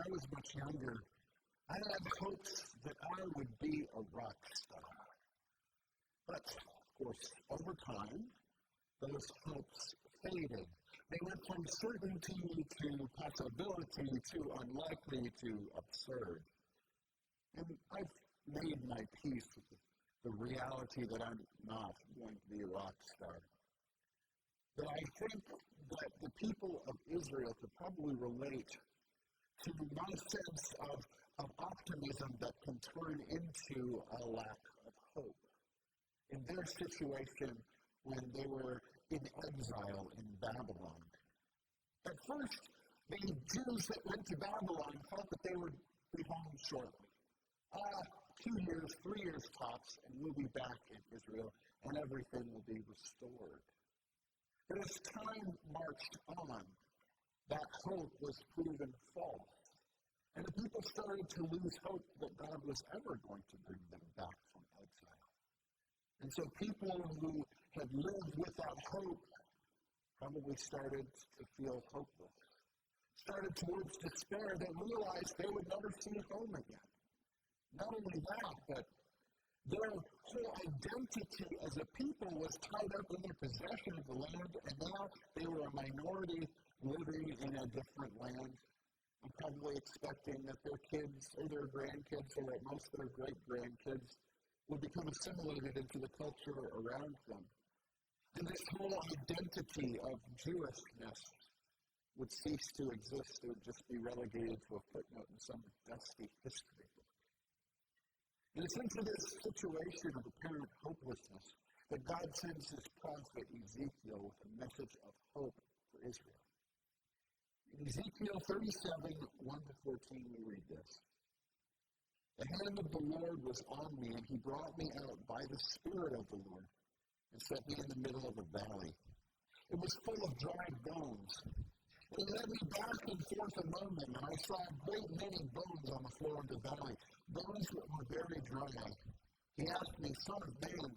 I was much younger, I had hopes that I would be a rock star. But, of course, over time, those hopes faded. They went from certainty to possibility to unlikely to absurd. And I've made my peace with the reality that I'm not going to be a rock star. But I think that the people of Israel could probably relate to my sense of optimism that can turn into a lack of hope. In their situation when they were in exile in Babylon. At first, the Jews that went to Babylon thought that they would be home shortly. 2 years, 3 years tops, and we'll be back in Israel, and everything will be restored. But as time marched on, that hope was proven false. And the people started to lose hope that God was ever going to bring them back from exile. And so people who had lived without hope probably started to feel hopeless. Started towards despair. They realized they would never see home again. Not only that, but their whole identity as a people was tied up in their possession of the land, and now they were a minority living in a different land, and probably expecting that their kids or their grandkids or at most their great-grandkids would become assimilated into the culture around them. And this whole identity of Jewishness would cease to exist. It would just be relegated to a footnote in some dusty history book. And it's into this situation of apparent hopelessness that God sends his prophet Ezekiel with a message of hope for Israel. In Ezekiel 37, 1-14, we read this. The hand of the Lord was on me, and he brought me out by the Spirit of the Lord and set me in the middle of a valley. It was full of dry bones. He led me back and forth among them, and I saw a great many bones on the floor of the valley, bones that were very dry. He asked me, Son of man,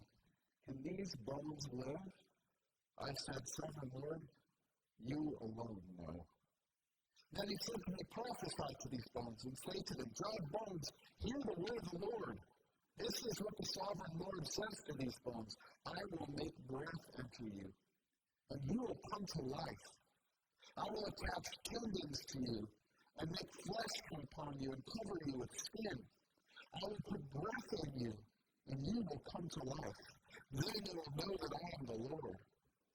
can these bones live? I said, Sovereign Lord, you alone know. Then he said to me, prophesy to these bones and say to them, dry bones, hear the word of the Lord. This is what the Sovereign Lord says to these bones. I will make breath into you, and you will come to life. I will attach tendons to you and make flesh come upon you and cover you with skin. I will put breath in you, and you will come to life. Then you will know that I am the Lord.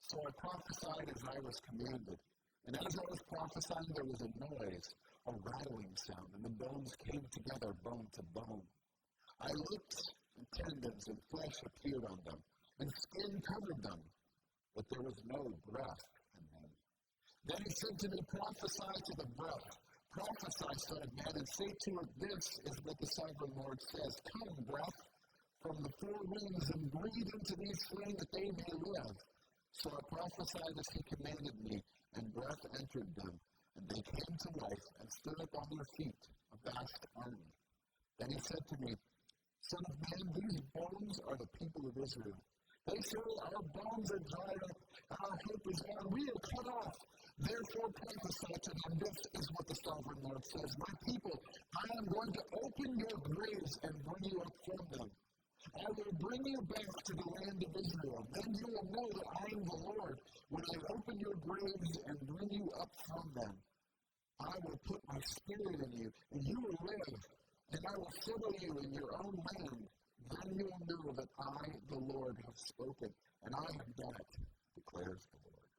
So I prophesied as I was commanded. And as I was prophesying, there was a noise, a rattling sound, and the bones came together, bone to bone. I looked, and tendons and flesh appeared on them, and skin covered them, but there was no breath in them. Then he said to me, prophesy to the breath. Prophesy, Son of man, and say to it, this is what the Sovereign Lord says. Come, breath, from the four winds, and breathe into these slain that they may live. So I prophesied as he commanded me, and breath entered them, and they came to life and stood up on their feet, a vast army. Then he said to me, Son of man, these bones are the people of Israel. They say, our bones are dried up, our hope is gone, we are cut off. Therefore prophesy to them, this is what the Sovereign Lord says. My people, I am going to open your graves and bring you up from them. I will bring you back to the land of Israel. Then you will know that I am the Lord, when I open your graves and bring you up from them. I will put my spirit in you, and you will live, and I will settle you in your own land. Then you will know that I, the Lord, have spoken, and I have done it, declares the Lord.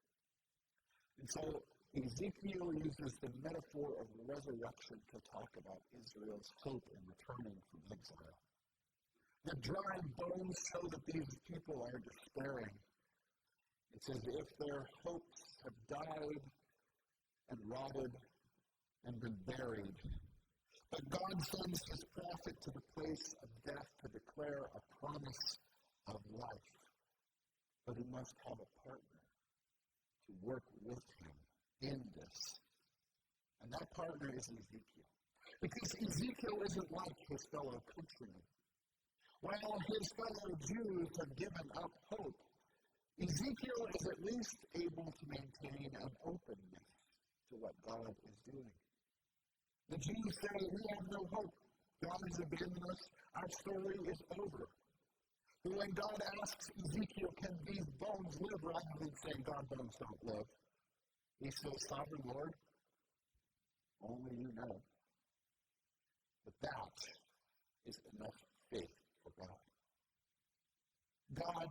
And so Ezekiel uses the metaphor of resurrection to talk about Israel's hope in returning from exile. The dry bones show that these people are despairing. It's as if their hopes have died and rotted and been buried. But God sends his prophet to the place of death to declare a promise of life. But he must have a partner to work with him in this. And that partner is Ezekiel. Because Ezekiel isn't like his fellow countrymen. While his fellow Jews have given up hope, Ezekiel is at least able to maintain an openness to what God is doing. The Jews say, we have no hope. God has abandoned us. Our story is over. But when God asks Ezekiel, can these bones live, rather than saying, God, bones don't live, he says, Sovereign Lord, only you know. But that is enough faith for God. God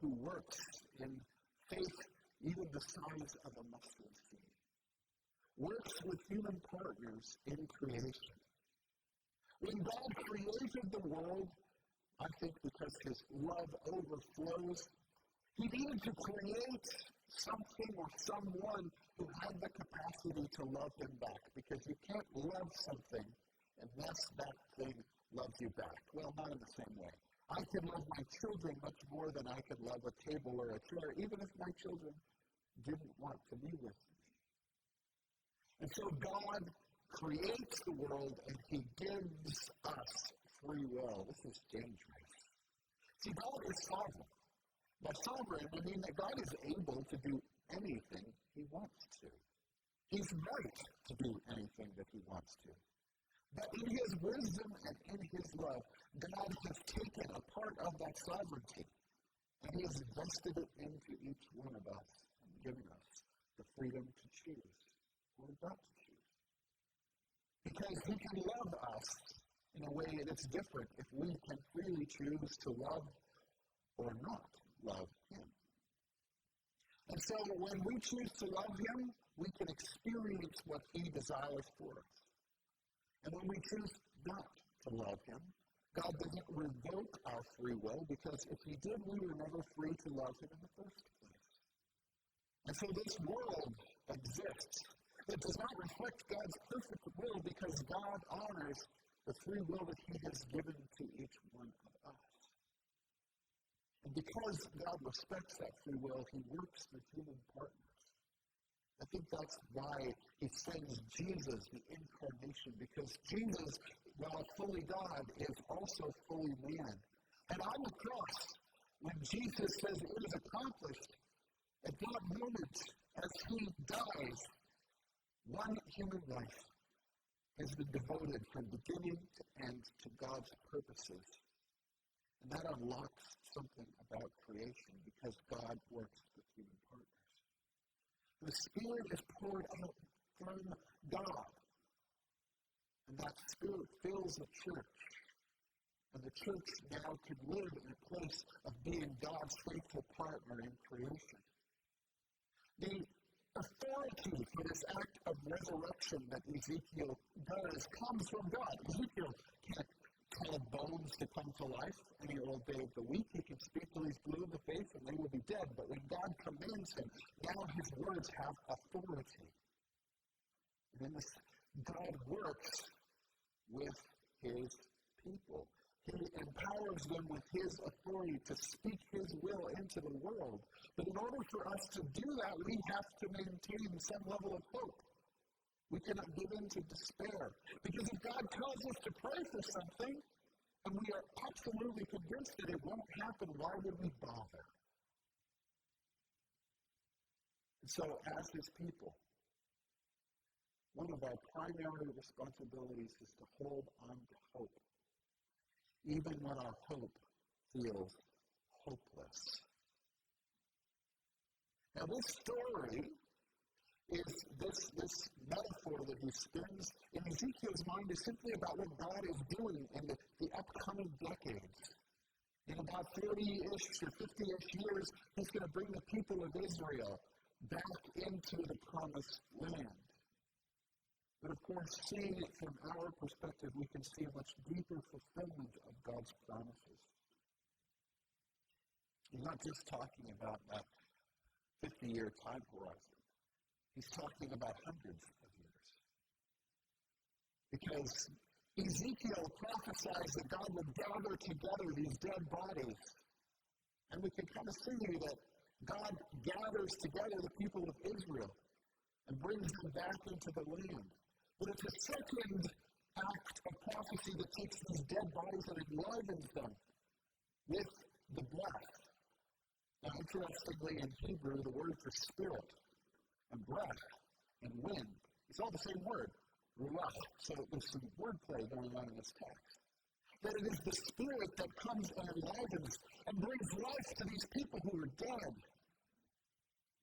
who works in faith even the size of a mustard seed, works with human partners in creation. When God created the world, I think because his love overflows, he needed to create something or someone who had the capacity to love him back, because you can't love something unless that thing loves you back. Well, not in the same way. I can love my children much more than I could love a table or a chair, even if my children didn't want to be with me. And so God creates the world and he gives us free will. This is dangerous. See, God is sovereign. By sovereign, I mean that God is able to do anything he wants to. He's right to do anything that he wants to. But in his wisdom and in his love, God has taken a part of that sovereignty and he has invested it into each one of us and given us the freedom to choose or not to choose. Because he can love us in a way that's different if we can freely choose to love or not love him. And so when we choose to love him, we can experience what he desires for us. And when we choose not to love him, God doesn't revoke our free will, because if he did, we were never free to love him in the first place. And so this world exists. It does not reflect God's perfect will, because God honors the free will that he has given to each one of us. And because God respects that free will, he works with human partners. I think that's why he sends Jesus, the incarnation, because Jesus, while fully God, is also fully man. And on the cross, when Jesus says it is accomplished, at that moment, as he dies, one human life has been devoted from beginning to end to God's purposes. And that unlocks something about creation, because God works with human partners. The Spirit is poured out from God. And that Spirit fills the church. And the church now can live in a place of being God's faithful partner in creation. The authority for this act of resurrection that Ezekiel does comes from God. Ezekiel can't tell bones to come to life any old day of the week. He can speak till he's blue in the face and they will be dead. But when God commands him, now his words have authority. And in this, God works with his people. He empowers them with his authority to speak his will into the world. But in order for us to do that, we have to maintain some level of hope. We cannot give in to despair. Because if God tells us to pray for something, and we are absolutely convinced that it won't happen, why would we bother? And so, as his people, one of our primary responsibilities is to hold on to hope, even when our hope feels hopeless. Now, this story is this metaphor that he spins in Ezekiel's mind is simply about what God is doing in the upcoming decades. In about 30-ish or 50-ish years, he's going to bring the people of Israel back into the promised land. But of course, seeing it from our perspective, we can see a much deeper fulfillment of God's promises. He's not just talking about that 50-year time horizon. He's talking about hundreds of years. Because Ezekiel prophesies that God would gather together these dead bodies. And we can kind of see that God gathers together the people of Israel and brings them back into the land. But it's a second act of prophecy that takes these dead bodies and enlivens them with the breath. Now, interestingly, in Hebrew, the word for spirit and breath and wind, it's all the same word, ruach. So there's some wordplay going on in this text. That it is the Spirit that comes and enlivens and brings life to these people who are dead.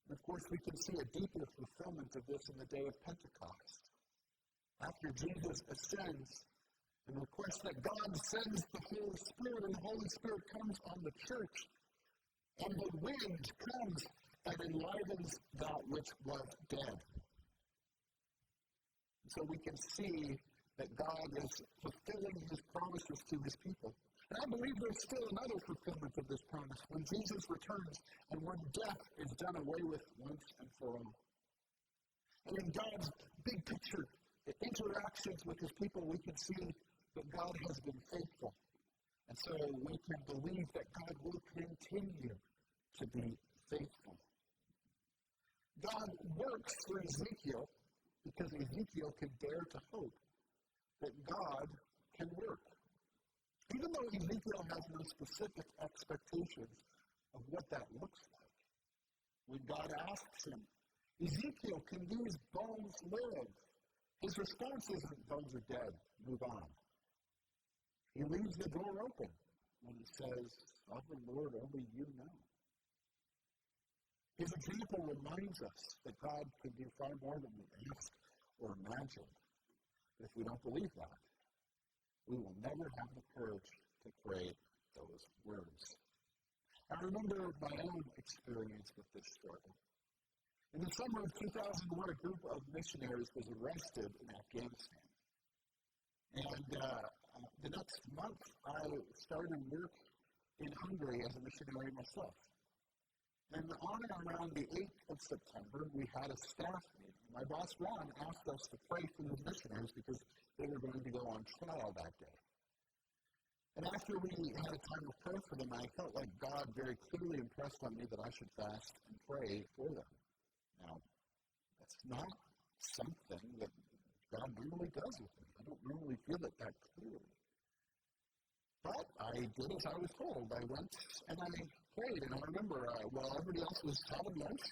And of course, we can see a deeper fulfillment of this in the day of Pentecost. After Jesus ascends and requests that God sends the Holy Spirit, and the Holy Spirit comes on the church, and the wind comes and enlivens that which was dead. So we can see that God is fulfilling his promises to his people. And I believe there's still another fulfillment of this promise when Jesus returns and when death is done away with once and for all. And in God's big picture interactions with his people, we can see that God has been faithful. And so we can believe that God will continue to be faithful. God works through Ezekiel because Ezekiel can dare to hope that God can work. Even though Ezekiel has no specific expectations of what that looks like. When God asks him, Ezekiel, can these bones live? His response isn't, bones are dead, move on. He leaves the door open when he says, Sovereign Lord, only you know. His example reminds us that God can do far more than we ask or imagine. If we don't believe that, we will never have the courage to pray those words. I remember my own experience with this struggle. In the summer of 2001, a group of missionaries was arrested in Afghanistan. And the next month, I started work in Hungary as a missionary myself. And on and around the 8th of September, we had a staff meeting. My boss, Ron, asked us to pray for those missionaries because they were going to go on trial that day. And after we had a time of prayer for them, I felt like God very clearly impressed on me that I should fast and pray for them. Now, that's not something that God normally does with me. I don't normally feel it that clearly. But I did as I was told. I went and I prayed. And I remember while everybody else was having lunch,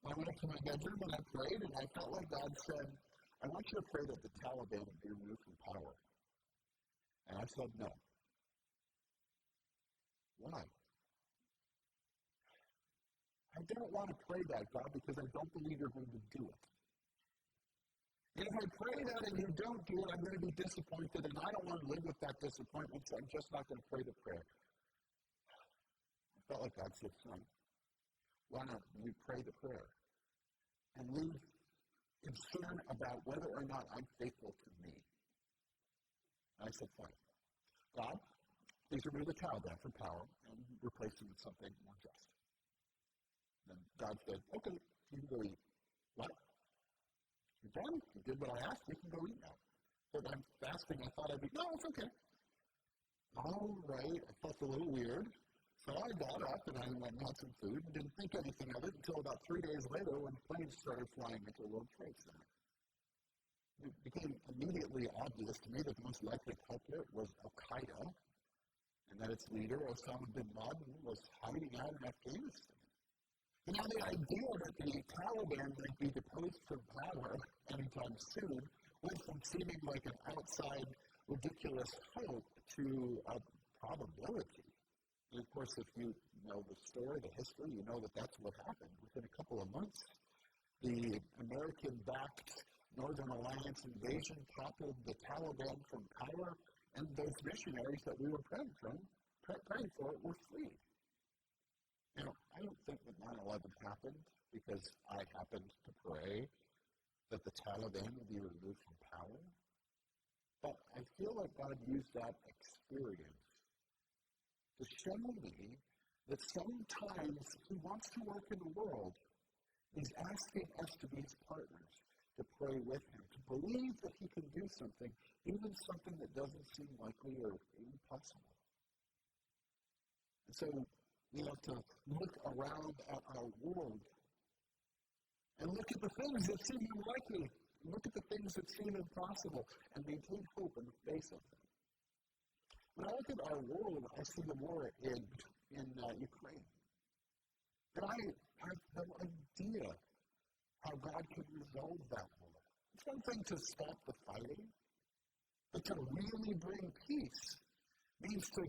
I went up to my bedroom and I prayed. And I felt like God said, I want you to pray that the Taliban be removed from power. And I said no. Why? I don't want to pray that, God, because I don't believe you're going to do it. And if I pray that and you don't do it, I'm going to be disappointed, and I don't want to live with that disappointment, so I'm just not going to pray the prayer. I felt like God said, son, why don't you pray the prayer and leave concern about whether or not I'm faithful to me? And I said, fine. God, please remove the Taliban from power and replace them with something more just. And God said, okay, you can go eat. What? You're done? You did what I asked, you can go eat now. But I'm fasting, I thought I'd be, no, it's okay. All right, I felt a little weird. So I got up and I went and had some food and didn't think anything of it until about 3 days later when planes started flying into the World Trade Center. It became immediately obvious to me that the most likely culprit was Al-Qaeda and that its leader, Osama bin Laden, was hiding out in Afghanistan. And now the idea that the Taliban might be deposed from power anytime soon went from seeming like an outside, ridiculous hope to a probability. And of course, if you know the story, the history, you know that that's what happened. Within a couple of months, the American-backed Northern Alliance invasion toppled the Taliban from power, and those missionaries that we were praying for were freed. Now, I don't think that 9/11 happened because I happened to pray that the Taliban would be removed from power. But I feel like God used that experience to show me that sometimes he wants to work in the world. He's asking us to be his partners, to pray with him, to believe that he can do something, even something that doesn't seem likely or even possible. And so we have to look around at our world and look at the things that seem unlikely, look at the things that seem impossible, and maintain hope in the face of them. When I look at our world, I see the war in Ukraine. And I have no idea how God can resolve that war. It's one thing to stop the fighting, but to really bring peace means to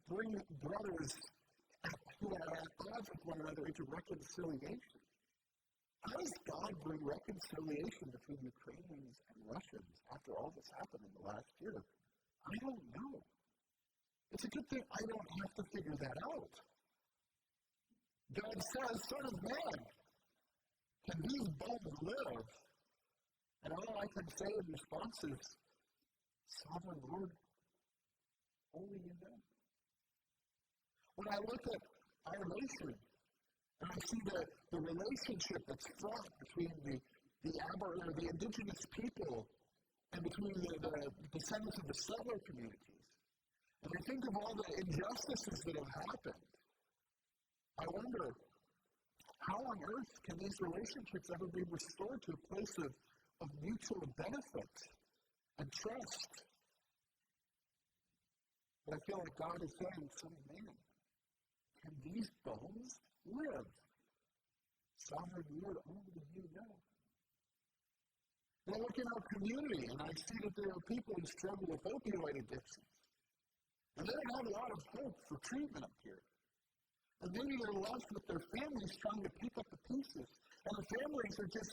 bring brothers who are at odds with one another into reconciliation. How does God bring reconciliation between Ukrainians and Russians after all this happened in the last year? I don't know. It's a good thing I don't have to figure that out. God says, Son of man, can these bones live? And all I can say in response is, Sovereign Lord, only you know. When I look at our nation, and I see the relationship that's fraught between the indigenous people and between the descendants of the settler communities, and I think of all the injustices that have happened, I wonder, how on earth can these relationships ever be restored to a place of mutual benefit and trust? But I feel like God is saying, Son of man, can these bones live? Sovereign Lord, only you know. And I look in our community and I see that there are people who struggle with opioid addictions. And they don't have a lot of hope for treatment up here. And maybe they're left with their families trying to pick up the pieces. And the families are just,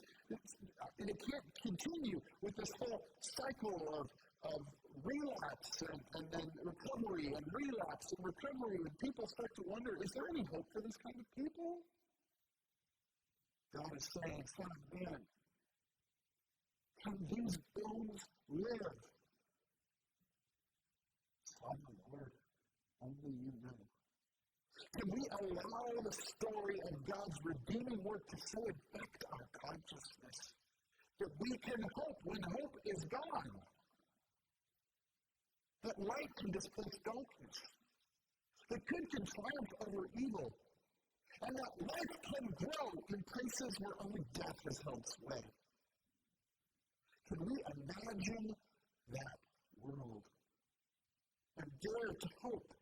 they can't continue with this whole cycle of relapse and then recovery and relapse and recovery. And people start to wonder, is there any hope for these kind of people? God is saying, Son of man, can these bones live? Sovereign Lord, only you know. Can we allow the story of God's redeeming work to so affect our consciousness that we can hope when hope is gone? That light can displace darkness. That good can triumph over evil. And that life can grow in places where only death has held sway. Can we imagine that world? And dare to hope,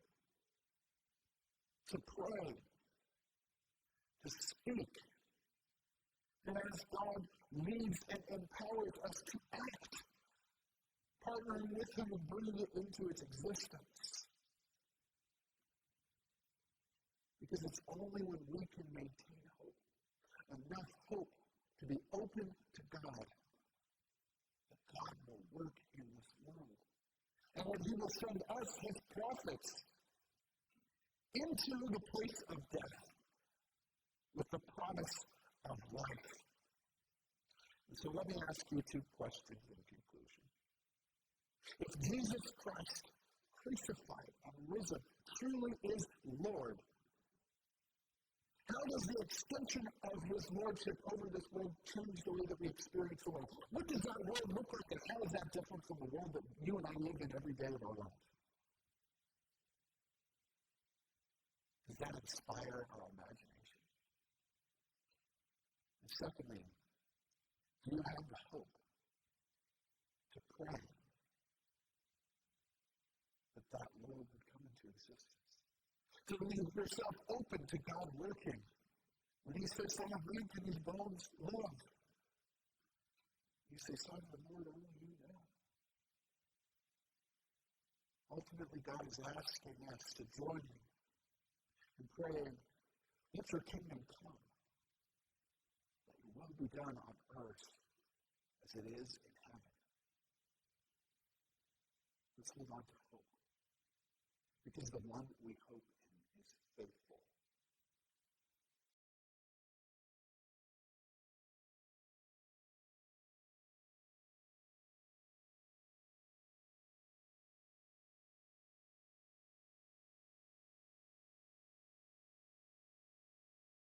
to pray, to speak. And as God leads and empowers us to act, partnering with Him and bringing it into its existence. Because it's only when we can maintain hope, enough hope to be open to God, that God will work in this world. And when He will send us, His prophets, into the place of death with the promise of life. And so let me ask you two questions in conclusion. If Jesus Christ, crucified and risen, truly is Lord, how does the extension of His Lordship over this world change the way that we experience the world? What does that world look like, and how is that different from the world that you and I live in every day of our life? Does that inspire our imagination? And secondly, do you have the hope to pray that world would come into existence? To leave yourself open to God working. When He says, Son of man, can these bones live? You say, Son of the Lord, only you know. Ultimately, God is asking us to join Him in praying, let your kingdom come, that your will be done on earth as it is in heaven. Let's hold on to hope, because the one we hope in is faithful.